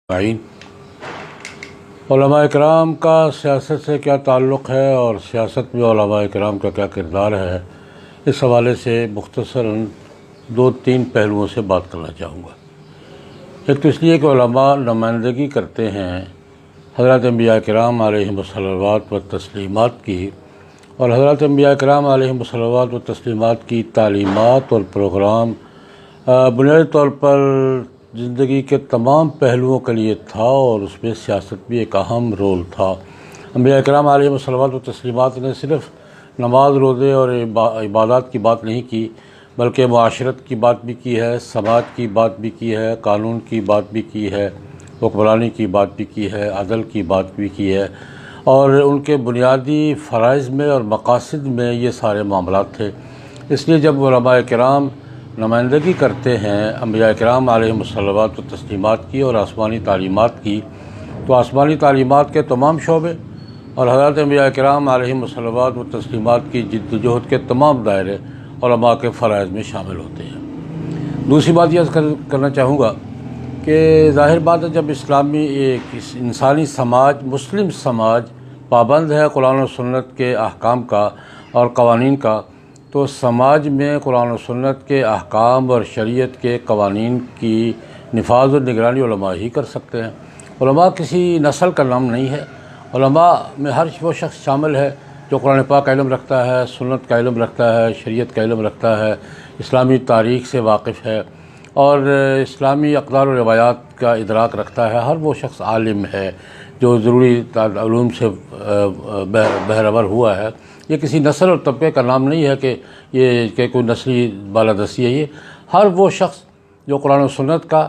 आइन उलमा इकराम का सियासत से क्या ताल्लुक़ है और सियासत में उलमा इकराम का क्या किरदार है, इस हवाले से मुख्तसरन दो तीन पहलुओं से बात करना चाहूँगा। एक तो इसलिए कि उलमा नुमाइंदगी करते हैं हज़रत अंबिया किराम अलैहिमुस्सलावात व तस्लीमात की, और हज़रत अंबिया किराम अलैहिमुस्सलावात व तस्लीमात की तालीमात और प्रोग्राम बुनियादी तौर पर ज़िंदगी के तमाम पहलुओं के लिए था, और उसमें सियासत भी एक अहम रोल था। अंबिया किराम अलैहिमुस्सलावात व तस्लीमात ने सिर्फ़ नमाज रोज़े और इबादत की बात नहीं की, बल्कि मुआशरत की बात भी की है, समाज की बात भी की है, कानून की बात भी की है, हुक्मरानी की बात भी की है, अदल की बात भी की है, और उनके बुनियादी फ़राइज़ में और मकासद में ये सारे मामलात थे। इसलिए जब उलमा किराम नुमाइंदगी करते हैं अंबिया किराम अलैहिमुस्सलावात व तस्लीमात की और आसमानी तालीमात की, तो आसमानी तालीमात के तमाम शोबे और हज़रत अंबिया किराम अलैहिमुस्सलावात व तस्लीमात की जिद्दोजहद के तमाम दायरे उलमा के फ़राइज़ में शामिल होते हैं। दूसरी बात यह करना चाहूँगा कि ज़ाहिर बात है, जब इस्लामी एक इंसानी समाज, मुस्लिम समाज पाबंद है कुरान और सुन्नत के अहकाम का और क़वानीन का, तो समाज में कुरान और सुन्नत के अहकाम और शरीयत के क़वानीन की निफाज़ और निगरानी उलमा ही कर सकते हैं। उलमा किसी नस्ल का नाम नहीं है। उलमा में हर वो शख्स शामिल है जो कुरान पाक का इल्म रखता है, सुन्नत का इल्म रखता है, शरीयत का इल्म रखता है, इस्लामी तारीख़ से वाकिफ़ है और इस्लामी अक़दार और रिवायात का इदराक रखता है। हर वो शख्स आलिम है जो ज़रूरी उलूम से बहरवर हुआ है। ये किसी नस्ल और तबके का नाम नहीं है कि कोई नस्ली बालादस्ती है। ये हर वो शख्स जो कुरान और सुन्नत का,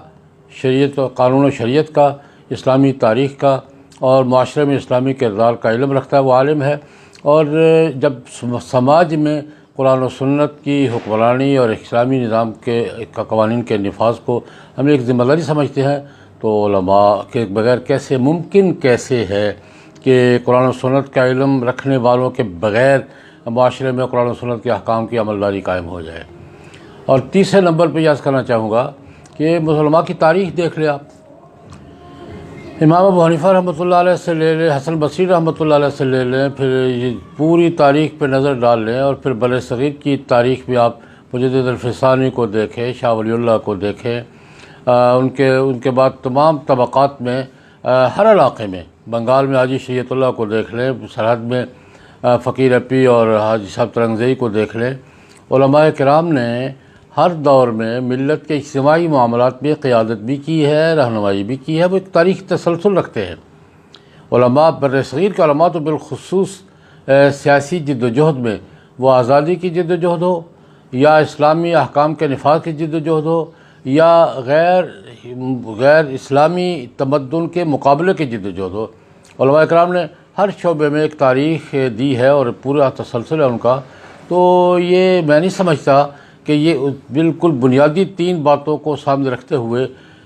शरीयत, कानून और शरीयत का, इस्लामी तारीख़ का और माशरे में इस्लामी किरदार का इल्म रखता है, वो आलिम है। और जब समाज में कुरान और सुन्नत की हुक्मरानी और इस्लामी निज़ाम के क़वानीन के निफाज़ को हम एक ज़िम्मेदारी समझते हैं, तो उलमा के बग़ैर कैसे मुमकिन कैसे है कि कुरान और सुन्नत का इल्म रखने वालों के बग़ैर माशरे में कुरान और सुन्नत के अहकाम की अमलदारी कायम हो जाए। और तीसरे नंबर पर याद करना चाहूँगा कि मुसलमान की तारीख़ देख ले आप। इमाम अबू हनीफ़ा रहमतुल्लाह अलैह से ले लें, हसन बसरी रहमतुल्लाह अलैह से ले लें, फिर ये पूरी तारीख़ पे नज़र डाल लें, और फिर बड़े सग़ीर की तारीख़ में आप मुजद्दिद अल-फ़िसानी को देखें, शाह वलीउल्लाह को देखें, उनके बाद तमाम तबक़ात में हर इलाक़े में, बंगाल में हाजी शरीयतुल्लाह को देख लें, सरहद में फ़कीर अपी और हाजी साहब तरंगज़ई को देख लें। उलमा किराम ने हर दौर में मिल्लत के इज्तिमाई मामलात में क़यादत भी की है, रहनुमाई भी की है। वो एक तारीख़ तसलसल रखते हैं। उलमा बरसग़ीर के उलमा तो बिलख़ुसूस सियासी जिद्दोजहद में, वो आज़ादी की जिद्दोजहद हो या इस्लामी अहकाम के निफाज़ की जिद्दोजहद हो या गैर इस्लामी तमद्दुन के मुकाबले की जिद्दोजहद हो, उलमा किराम ने हर शोबे में एक तारीख़ दी है और पूरा तसलसल है उनका। तो ये मैं नहीं समझता कि ये बिल्कुल बुनियादी तीन बातों को सामने रखते हुए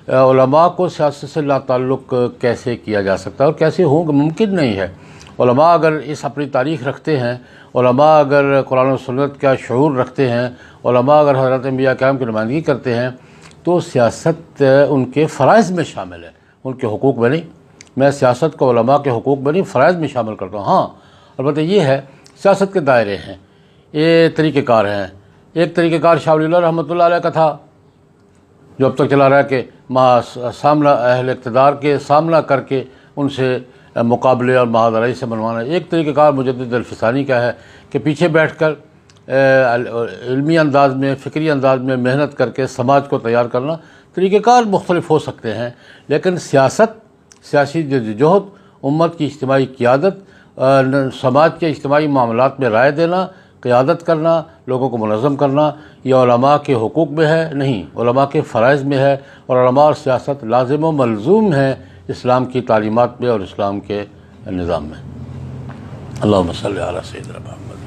उलमा को सियासत से लाताल्लुक़ कैसे किया जा सकता है और कैसे होगा, मुमकिन नहीं है। उलमा अगर इस अपनी तारीख़ रखते हैं, उलमा अगर कुरान और सुन्नत का शऊर रखते हैं, उलमा अगर हज़रत अंबिया किराम की नुमाइंदगी करते हैं, तो सियासत उनके फ़राइज़ में शामिल है, उनके हुकूक में नहीं। मैं सियासत को उलमा के हुकूक में नहीं, फ़राइज़ में शामिल करता हूँ। हाँ, अलबत्ता ये है सियासत के दायरे हैं, ये तरीक़ेकार हैं। एक तरीक़ेकार शाह वलीउल्लाह रहमतुल्लाह अलैह का था जो अब तक चला रहा है कि सामना अहल इक़्तिदार के सामना करके उनसे मुकाबले और महादराई से बनवाना। एक तरीक़ेकार मुजद्दिद अल-फ़िसानी का है कि पीछे बैठकर इल्मी अंदाज़ में, फ़िक्री अंदाज़ में मेहनत करके समाज को तैयार करना। तरीक़ेकार मुख्तलिफ़ हो सकते हैं, लेकिन सियासत, सियासी जद्दोजहद, उम्मत की इज्तिमाई क़ियादत, समाज के इज्तिमाई मामलात में राय देना, क़ियादत करना, लोगों को मुनज़्ज़म करना, यह उलमा के हुकूक में है नहीं, उलमा के फ़राइज़ में है। और उलमा और सियासत लाज़िम व मलज़ूम है इस्लाम की तालीमात में और इस्लाम के निज़ाम में। अल्लाहुम्मा सल्लि अला सय्यिदिना मुहम्मद।